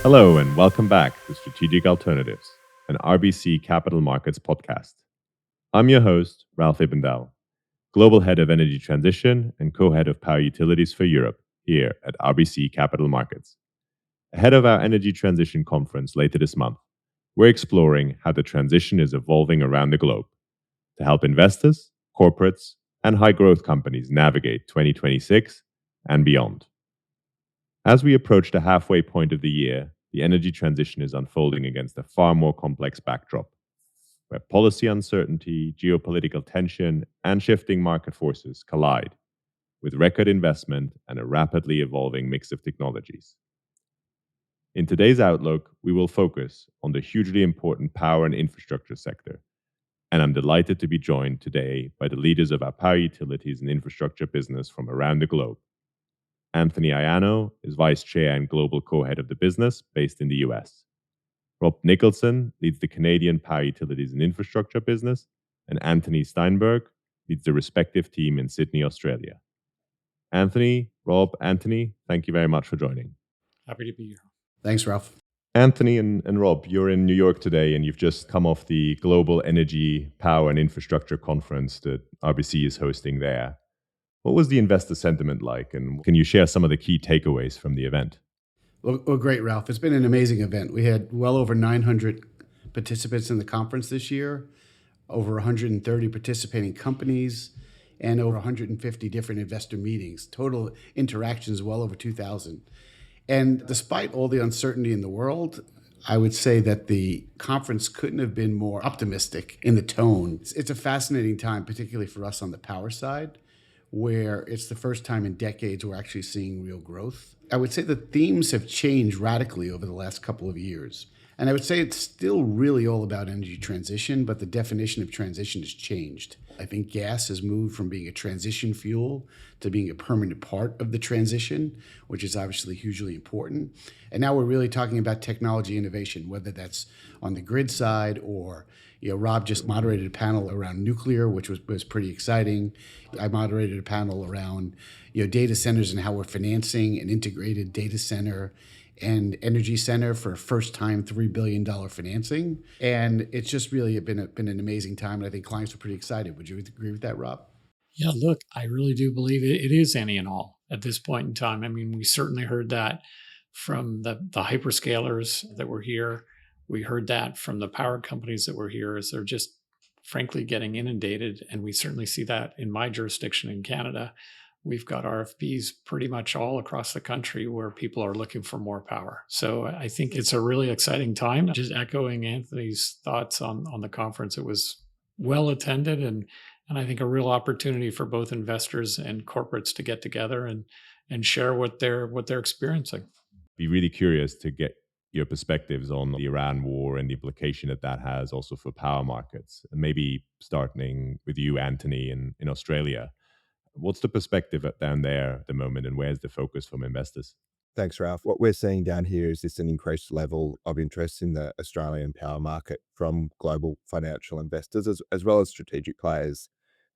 Hello, and welcome back to Strategic Alternatives, an RBC Capital Markets podcast. I'm your host, Ralph Ibendahl, Global Head of Energy Transition and Co-Head of Power Utilities for Europe here at RBC Capital Markets. Ahead of our Energy Transition Conference later this month, we're exploring how the transition is evolving around the globe to help investors, corporates, and high-growth companies navigate 2026 and beyond. As we approach the halfway point of the year, the energy transition is unfolding against a far more complex backdrop, where policy uncertainty, geopolitical tension, and shifting market forces collide, with record investment and a rapidly evolving mix of technologies. In today's Outlook, we will focus on the hugely important power and infrastructure sector, and I'm delighted to be joined today by the leaders of our power utilities and infrastructure business from around the globe. Anthony Ayano is Vice Chair and Global Co-Head of the business based in the US. Rob Nicholson leads the Canadian Power Utilities and Infrastructure business, and Anthony Steinberg leads the respective team in Sydney, Australia. Anthony, Rob, Anthony, thank you very much for joining. Happy to be here. Thanks, Ralph. Anthony and Rob, you're in New York today, and you've just come off the Global Energy, Power and Infrastructure Conference that RBC is hosting there. What was the investor sentiment like, and can you share some of the key takeaways from the event? Well, great, Ralph. It's been an amazing event. We had well over 900 participants in the conference this year, over 130 participating companies, and over 150 different investor meetings. Total interactions well over 2,000. And despite all the uncertainty in the world, I would say that the conference couldn't have been more optimistic in the tone. It's a fascinating time, particularly for us on the power side, where it's the first time in decades we're actually seeing real growth. I would say the themes have changed radically over the last couple of years. And I would say it's still really all about energy transition, but the definition of transition has changed. I think gas has moved from being a transition fuel to being a permanent part of the transition, which is obviously hugely important. And now we're really talking about technology innovation, whether that's on the grid side or Rob just moderated a panel around nuclear, which was pretty exciting. I moderated a panel around data centers and how we're financing an integrated data center and energy center for first-time $3 billion financing. And it's just really been an amazing time, and I think clients are pretty excited. Would you agree with that, Rob? Yeah, look, I really do believe it is any and all at this point in time. I mean, we certainly heard that from the hyperscalers that were here. We heard that from the power companies that were here, as they're just frankly getting inundated. And we certainly see that in my jurisdiction in Canada. We've got RFPs pretty much all across the country where people are looking for more power. So I think it's a really exciting time. Just echoing Anthony's thoughts on the conference, it was well attended and I think a real opportunity for both investors and corporates to get together and share what they're experiencing. Be really curious to get your perspectives on the Iran war and the implication that has also for power markets. And maybe starting with you, Anthony, in Australia. What's the perspective down there at the moment, and where's the focus from investors? Thanks, Ralph. What we're seeing down here is just an increased level of interest in the Australian power market from global financial investors as well as strategic players.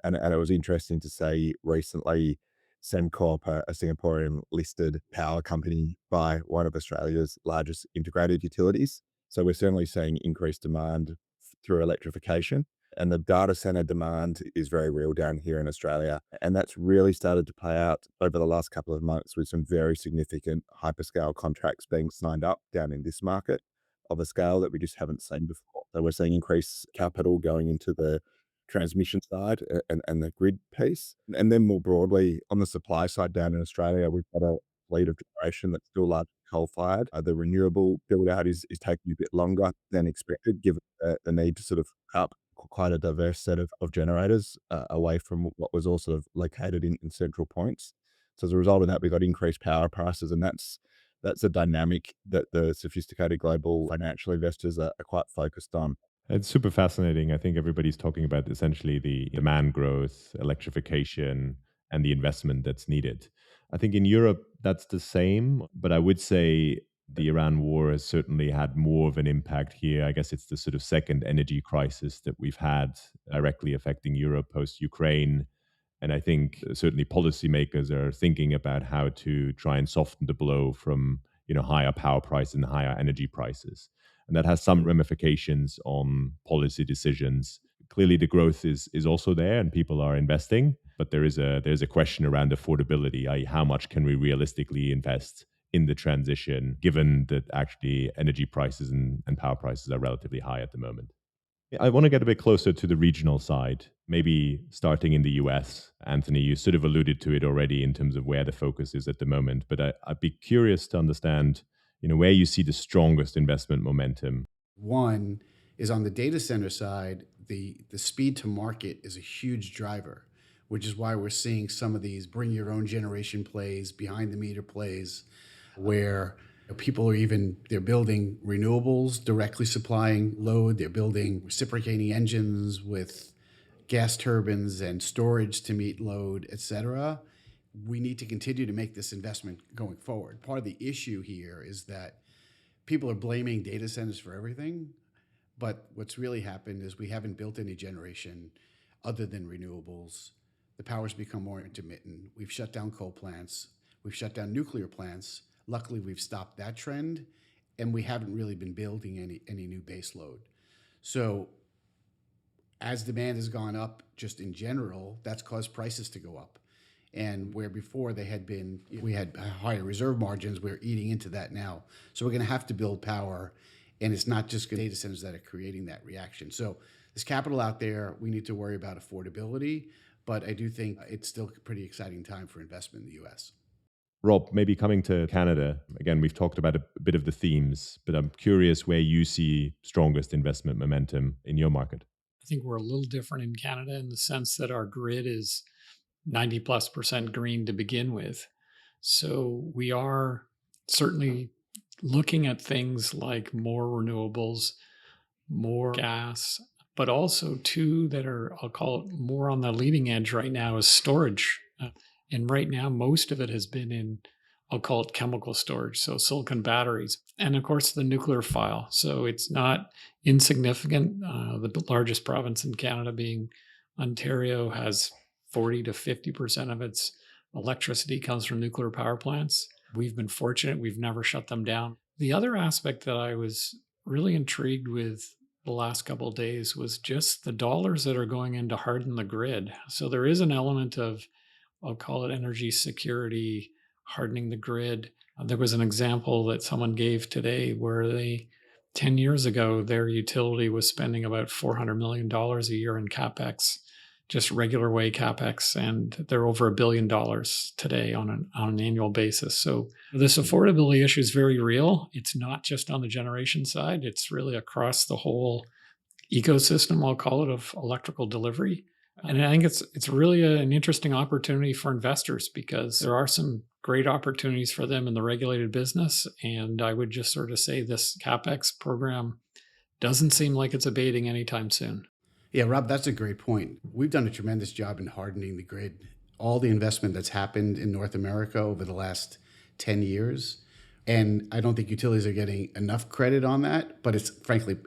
And it was interesting to say recently, Sembcorp, a Singaporean listed power company by one of Australia's largest integrated utilities. So we're certainly seeing increased demand through electrification. And the data center demand is very real down here in Australia. And that's really started to play out over the last couple of months with some very significant hyperscale contracts being signed up down in this market of a scale that we just haven't seen before. So we're seeing increased capital going into the transmission side and the grid piece. And then more broadly, on the supply side down in Australia, we've got a fleet of generation that's still largely coal-fired. The renewable build-out is taking a bit longer than expected, given the need to sort of up quite a diverse set of generators away from what was all sort of located in central points. So as a result of that, we got increased power prices, and that's a dynamic that the sophisticated global financial investors are quite focused on. It's super fascinating. I think everybody's talking about essentially the demand growth, electrification, and the investment that's needed. I think in Europe, that's the same, but I would say the Iran war has certainly had more of an impact here. I guess it's the sort of second energy crisis that we've had directly affecting Europe post-Ukraine. And I think certainly policymakers are thinking about how to try and soften the blow from higher power prices and higher energy prices. And that has some ramifications on policy decisions. Clearly, the growth is also there, and people are investing. But there's a question around affordability, i.e., how much can we realistically invest in the transition, given that actually energy prices and power prices are relatively high at the moment. I want to get a bit closer to the regional side, maybe starting in the US. Anthony, you sort of alluded to it already in terms of where the focus is at the moment, but I'd be curious to understand, where you see the strongest investment momentum. One is on the data center side, the speed to market is a huge driver, which is why we're seeing some of these bring your own generation plays, behind the meter plays, where people they're building renewables directly supplying load. They're building reciprocating engines with gas turbines and storage to meet load, et cetera. We need to continue to make this investment going forward. Part of the issue here is that people are blaming data centers for everything, but what's really happened is we haven't built any generation other than renewables. The power's become more intermittent. We've shut down coal plants. We've shut down nuclear plants. Luckily, we've stopped that trend, and we haven't really been building any new base load. So as demand has gone up just in general, that's caused prices to go up. And where before we had higher reserve margins, we're eating into that now. So we're going to have to build power, and it's not just data centers that are creating that reaction. So there's capital out there. We need to worry about affordability, but I do think it's still a pretty exciting time for investment in the U.S. Rob, maybe coming to Canada, again, we've talked about a bit of the themes, but I'm curious where you see strongest investment momentum in your market. I think we're a little different in Canada in the sense that our grid is 90+% green to begin with. So we are certainly looking at things like more renewables, more gas, but also two that are, I'll call it more on the leading edge right now, is storage. And right now, most of it has been in, I'll call it chemical storage, so silicon batteries. And of course, the nuclear file. So it's not insignificant. The largest province in Canada being Ontario has 40 to 50% of its electricity comes from nuclear power plants. We've been fortunate. We've never shut them down. The other aspect that I was really intrigued with the last couple of days was just the dollars that are going in to harden the grid. So there is an element of, I'll call it energy security, hardening the grid. There was an example that someone gave today where 10 years ago, their utility was spending about $400 million a year in CapEx, just regular way CapEx, and they're over $1 billion today on an annual basis. So this affordability issue is very real. It's not just on the generation side. It's really across the whole ecosystem, I'll call it, of electrical delivery. And I think it's really an interesting opportunity for investors because there are some great opportunities for them in the regulated business. And I would just sort of say this CapEx program doesn't seem like it's abating anytime soon. Yeah, Rob, that's a great point. We've done a tremendous job in hardening the grid. All the investment that's happened in North America over the last 10 years. And I don't think utilities are getting enough credit on that, but it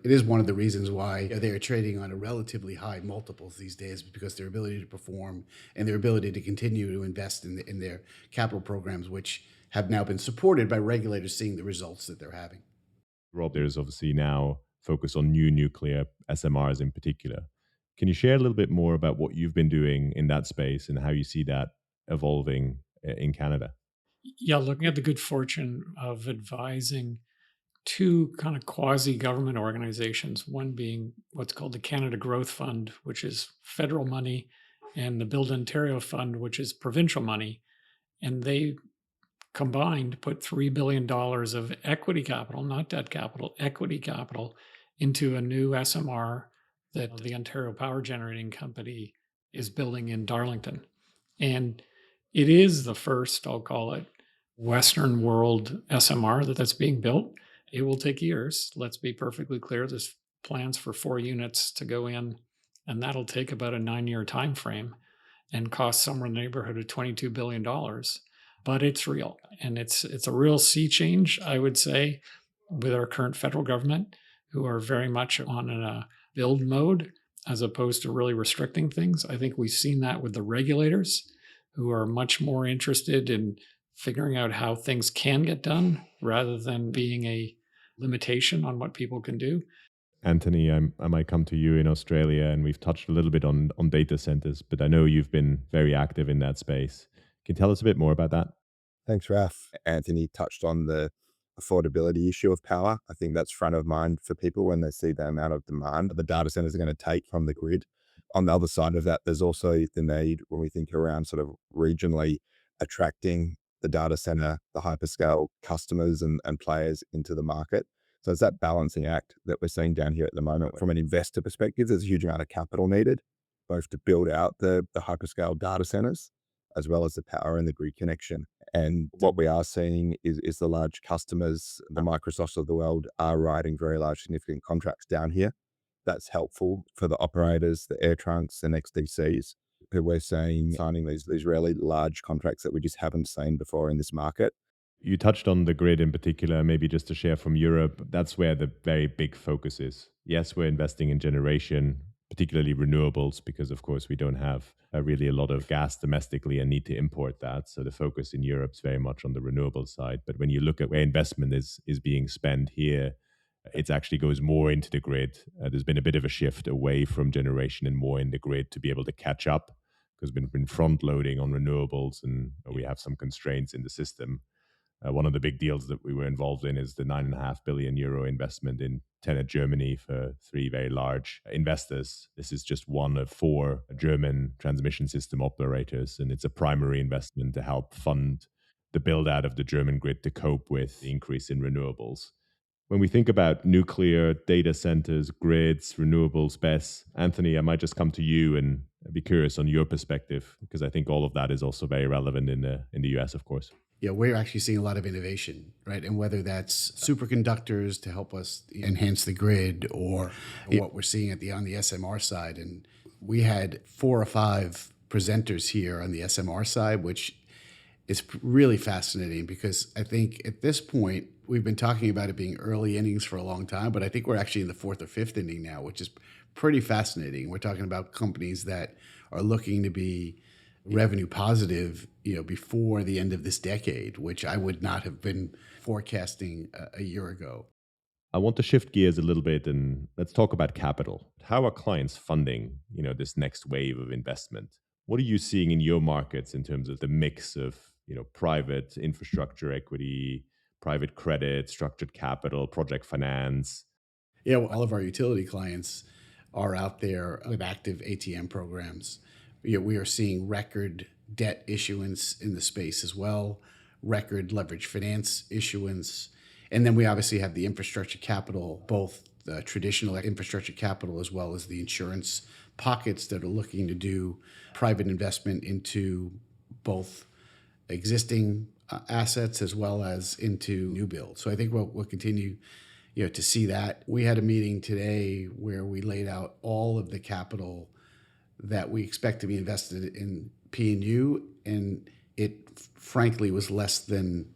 is one of the reasons why they are trading on a relatively high multiples these days, because their ability to perform and their ability to continue to invest in their capital programs, which have now been supported by regulators seeing the results that they're having. Rob, there's obviously now focus on new nuclear SMRs in particular. Can you share a little bit more about what you've been doing in that space and how you see that evolving in Canada? Yeah, looking at the good fortune of advising two kind of quasi-government organizations, one being what's called the Canada Growth Fund, which is federal money, and the Build Ontario Fund, which is provincial money. And they combined put $3 billion of equity capital, not debt capital, equity capital into a new SMR that the Ontario Power Generating Company is building in Darlington. And it is the first, I'll call it, Western world SMR that's being built. It will take years. Let's be perfectly clear. There's plans for 4 units to go in, and that'll take about a 9-year time frame and cost somewhere in the neighborhood of $22 billion. But it's real, and it's a real sea change, I would say, with our current federal government, who are very much on a build mode as opposed to really restricting things. I think we've seen that with the regulators, who are much more interested in figuring out how things can get done rather than being a limitation on what people can do. Anthony, I might come to you in Australia, and we've touched a little bit on data centers, but I know you've been very active in that space. Can you tell us a bit more about that? Thanks, Ralph. Anthony touched on the affordability issue of power. I think that's front of mind for people when they see the amount of demand that the data centers are going to take from the grid. On the other side of that, there's also the need when we think around sort of regionally attracting the data center, the hyperscale customers and players into the market. So it's that balancing act that we're seeing down here at the moment. From an investor perspective, there's a huge amount of capital needed, both to build out the hyperscale data centers, as well as the power and the grid connection. And what we are seeing is the large customers, the Microsofts of the world, are writing very large, significant contracts down here. That's helpful for the operators, the air trunks, and XDCs, who we're seeing signing these really large contracts that we just haven't seen before in this market. You touched on the grid in particular, maybe just to share from Europe. That's where the very big focus is. Yes, we're investing in generation, particularly renewables, because of course we don't have really a lot of gas domestically and need to import that. So the focus in Europe is very much on the renewable side. But when you look at where investment is being spent here, it actually goes more into the grid. There's been a bit of a shift away from generation and more in the grid to be able to catch up, because we've been front loading on renewables and we have some constraints in the system. One of the big deals that we were involved in is the 9.5 billion euro investment in TenneT Germany for 3 very large investors. This is just one of 4 German transmission system operators, and it's a primary investment to help fund the build out of the German grid to cope with the increase in renewables. When we think about nuclear, data centers, grids, renewables, BESS, Anthony, I might just come to you and be curious on your perspective, because I think all of that is also very relevant in the US, of course. Yeah, we're actually seeing a lot of innovation, right? And whether that's superconductors to help us enhance the grid, or what we're seeing on the SMR side. And we had 4 or 5 presenters here on the SMR side, which is really fascinating, because I think at this point, we've been talking about it being early innings for a long time, but I think we're actually in the 4th or 5th inning now, which is pretty fascinating. We're talking about companies that are looking to be revenue positive, before the end of this decade, which I would not have been forecasting a year ago. I want to shift gears a little bit and let's talk about capital. How are clients funding, this next wave of investment? What are you seeing in your markets in terms of the mix of, private infrastructure equity, private credit, structured capital, project finance? Yeah, well, all of our utility clients are out there with active ATM programs. We are seeing record debt issuance in the space as well, record leverage finance issuance. And then we obviously have the infrastructure capital, both the traditional infrastructure capital as well as the insurance pockets that are looking to do private investment into both existing assets as well as into new builds. So I think we'll continue to see that. We had a meeting today where we laid out all of the capital that we expect to be invested in P&U, and it frankly was less than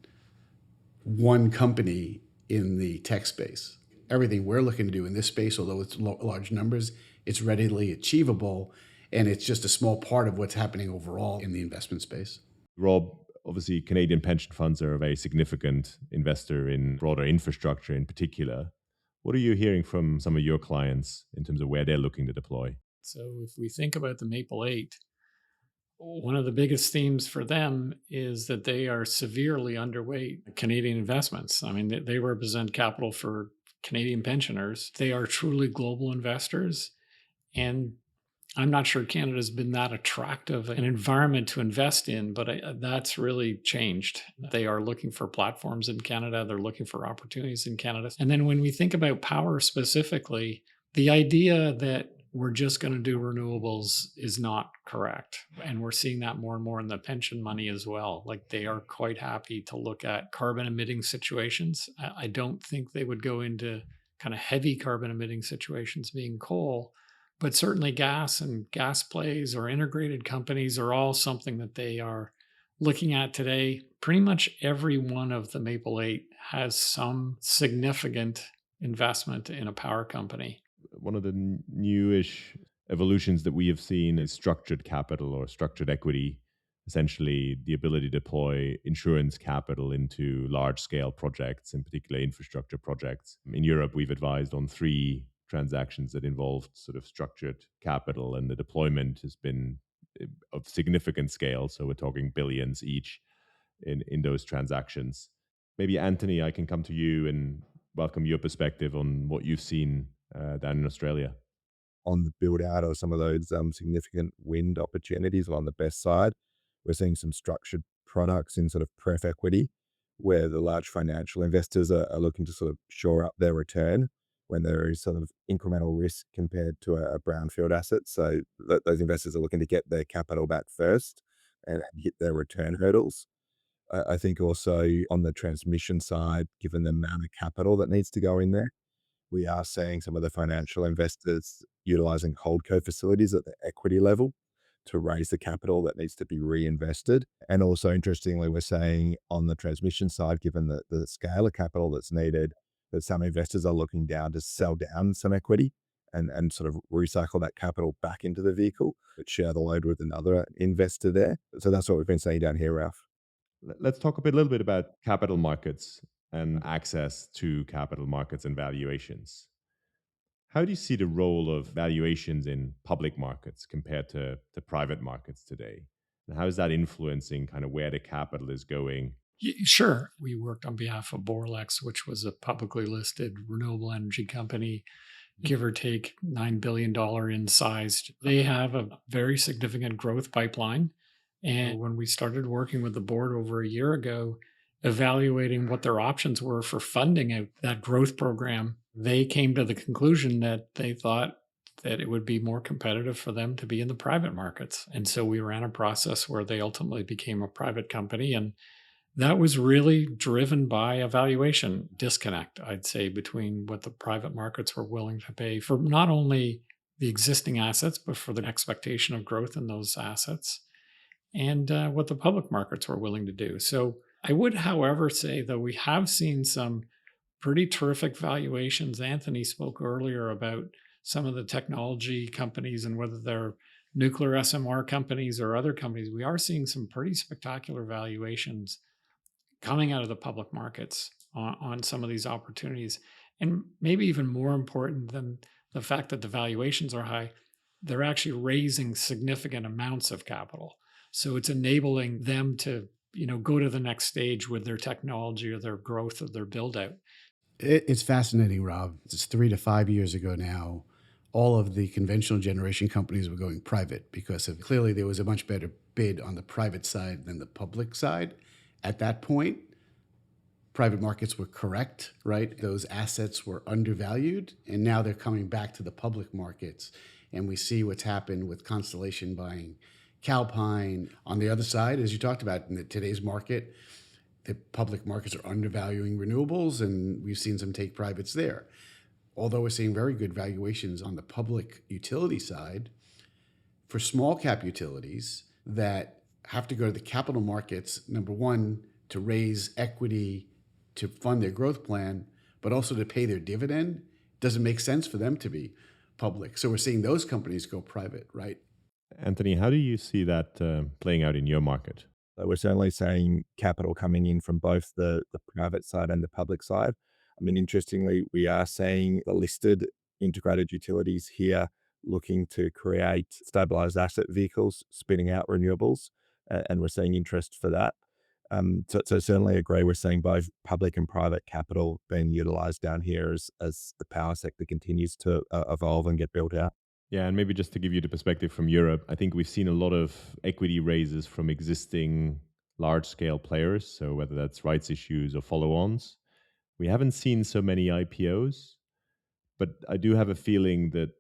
one company in the tech space. Everything we're looking to do in this space, although it's large numbers, it's readily achievable, and it's just a small part of what's happening overall in the investment space. Rob, obviously Canadian pension funds are a very significant investor in broader infrastructure in particular. What are you hearing from some of your clients in terms of where they're looking to deploy? So if we think about the Maple 8, one of the biggest themes for them is that they are severely underweight Canadian investments. I mean, they represent capital for Canadian pensioners. They are truly global investors. And I'm not sure Canada's been that attractive an environment to invest in, but that's really changed. They are looking for platforms in Canada. They're looking for opportunities in Canada. And then when we think about power specifically, the idea that we're just going to do renewables is not correct. And we're seeing that more and more in the pension money as well. Like, they are quite happy to look at carbon emitting situations. I don't think they would go into kind of heavy carbon emitting situations being coal, but certainly gas and gas plays or integrated companies are all something that they are looking at today. Pretty much every one of the Maple 8 has some significant investment in a power company. One of the newish evolutions that we have seen is structured capital or structured equity. essentially the ability to deploy insurance capital into large scale projects, in particular infrastructure projects. In Europe, we've advised on 3 transactions that involved sort of structured capital, and the deployment has been of significant scale. So we're talking billions each in those transactions. Maybe Anthony, I can come to you and welcome your perspective on what you've seen down in Australia. On the build out of some of those significant wind opportunities on the best side, we're seeing some structured products in sort of pref equity where the large financial investors are looking to sort of shore up their return when there is sort of incremental risk compared to a brownfield asset. So those investors are looking to get their capital back first and hit their return hurdles. I think also on the transmission side, given the amount of capital that needs to go in there, we are seeing some of the financial investors utilizing holdco facilities at the equity level to raise the capital that needs to be reinvested. And also, interestingly, we're saying on the transmission side, given the scale of capital that's needed, that some investors are looking down to sell down some equity and sort of recycle that capital back into the vehicle, but share the load with another investor there. So that's what we've been seeing down here, Ralph. Let's talk a little bit about capital markets and access to capital markets and valuations. How do you see the role of valuations in public markets compared to private markets today? And how is that influencing kind of where the capital is going? Sure. We worked on behalf of Borlex, which was a publicly listed renewable energy company, give or take $9 billion in size. They have a very significant growth pipeline. And when we started working with the board over a year ago, evaluating what their options were for funding that growth program, they came to the conclusion that they thought that it would be more competitive for them to be in the private markets. And so we ran a process where they ultimately became a private company. And that was really driven by a valuation disconnect, I'd say, between what the private markets were willing to pay for not only the existing assets, but for the expectation of growth in those assets, and what the public markets were willing to do. So I would, however, say that we have seen some pretty terrific valuations. Anthony spoke earlier about some of the technology companies and whether they're nuclear SMR companies or other companies. We are seeing some pretty spectacular valuations coming out of the public markets on some of these opportunities. And maybe even more important than the fact that the valuations are high, they're actually raising significant amounts of capital. So it's enabling them to, go to the next stage with their technology or their growth or their build out. It's fascinating, Rob. It's 3 to 5 years ago now. All of the conventional generation companies were going private because clearly there was a much better bid on the private side than the public side. At that point, private markets were correct, right? Those assets were undervalued, and now they're coming back to the public markets. And we see what's happened with Constellation buying Calpine. On the other side, as you talked about, in today's market, the public markets are undervaluing renewables, and we've seen some take privates there. Although we're seeing very good valuations on the public utility side, for small cap utilities that have to go to the capital markets, number one, to raise equity to fund their growth plan, but also to pay their dividend, doesn't make sense for them to be public. So we're seeing those companies go private, right? Anthony, how do you see that playing out in your market? So we're certainly seeing capital coming in from both the private side and the public side. I mean, interestingly, we are seeing the listed integrated utilities here looking to create stabilized asset vehicles, spinning out renewables, and we're seeing interest for that. So certainly agree. We're seeing both public and private capital being utilized down here as the power sector continues to evolve and get built out. Yeah, and maybe just to give you the perspective from Europe, I think we've seen a lot of equity raises from existing large scale players. So whether that's rights issues or follow ons, we haven't seen so many IPOs, but I do have a feeling that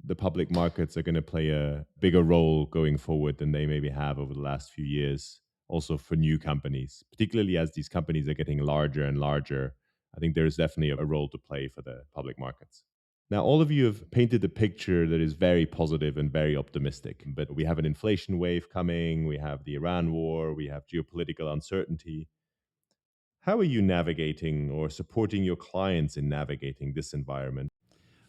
the public markets are going to play a bigger role going forward than they maybe have over the last few years, also for new companies, particularly as these companies are getting larger and larger. I think there's definitely a role to play for the public markets. Now, all of you have painted a picture that is very positive and very optimistic, but we have an inflation wave coming, we have the Iran war, we have geopolitical uncertainty. How are you navigating or supporting your clients in navigating this environment?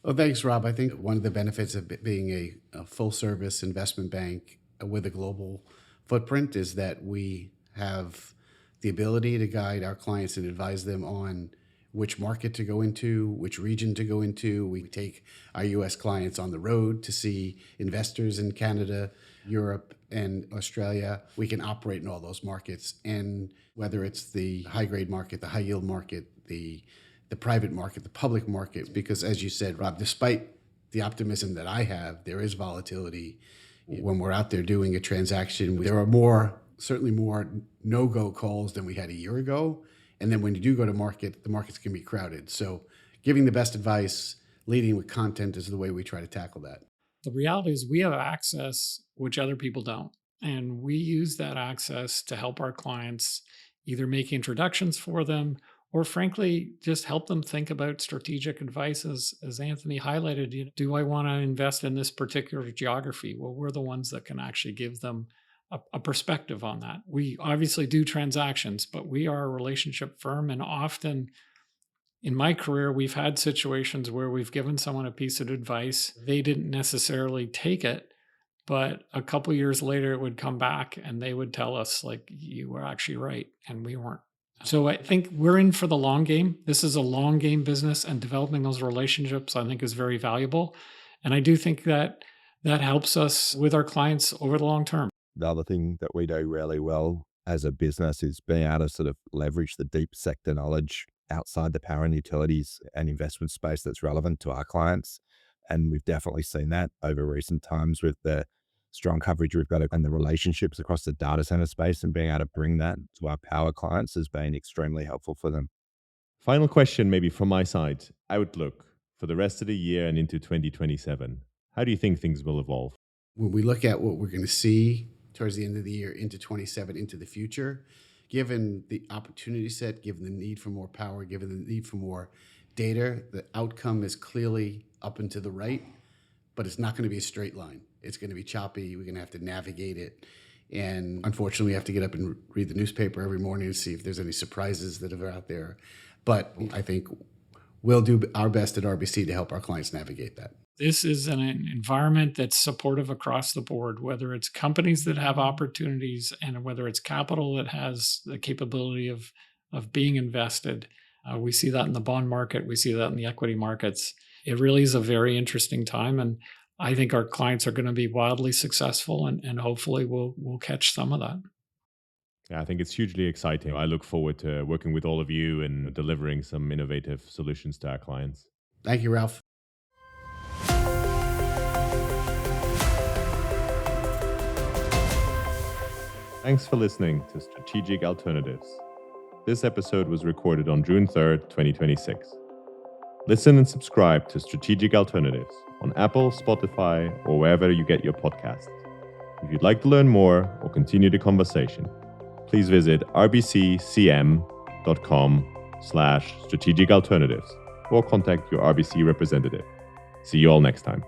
Well, thanks, Rob. I think one of the benefits of being a full service investment bank with a global footprint is that we have the ability to guide our clients and advise them on which market to go into, which region to go into. We take our US clients on the road to see investors in Canada, Europe, and Australia. We can operate in all those markets. And whether it's the high grade market, the high yield market, the private market, the public market, because as you said, Rob, despite the optimism that I have, there is volatility. When we're out there doing a transaction, there are certainly more no-go calls than we had a year ago. And then when you do go to market, the markets can be crowded. So giving the best advice, leading with content is the way we try to tackle that. The reality is we have access which other people don't. And we use that access to help our clients either make introductions for them or frankly, just help them think about strategic advice. As Anthony highlighted, do I want to invest in this particular geography? Well, we're the ones that can actually give them a perspective on that. We obviously do transactions, but we are a relationship firm. And often in my career, we've had situations where we've given someone a piece of advice. They didn't necessarily take it, but a couple years later, it would come back and they would tell us, like, you were actually right and we weren't. So I think we're in for the long game. This is a long game business, and developing those relationships, I think, is very valuable. And I do think that helps us with our clients over the long term. The other thing that we do really well as a business is being able to sort of leverage the deep sector knowledge outside the power and utilities and investment space that's relevant to our clients. And we've definitely seen that over recent times with the strong coverage we've got and the relationships across the data center space, and being able to bring that to our power clients has been extremely helpful for them. Final question, maybe from my side. Outlook for the rest of the year and into 2027. How do you think things will evolve? When we look at what we're going to see towards the end of the year, into 27, into the future, given the opportunity set, given the need for more power, given the need for more data, the outcome is clearly up and to the right, but it's not going to be a straight line. It's going to be choppy. We're going to have to navigate it. And unfortunately, we have to get up and read the newspaper every morning to see if there's any surprises that are out there. But I think we'll do our best at RBC to help our clients navigate that. This is an environment that's supportive across the board, whether it's companies that have opportunities and whether it's capital that has the capability of being invested. We see that in the bond market. We see that in the equity markets. It really is a very interesting time. And I think our clients are going to be wildly successful, and hopefully we'll catch some of that. Yeah, I think it's hugely exciting. I look forward to working with all of you and delivering some innovative solutions to our clients. Thank you, Ralph. Thanks for listening to Strategic Alternatives. This episode was recorded on June 3rd, 2026. Listen and subscribe to Strategic Alternatives on Apple, Spotify, or wherever you get your podcasts. If you'd like to learn more or continue the conversation, please visit rbccm.com/strategic alternatives or contact your RBC representative. See you all next time.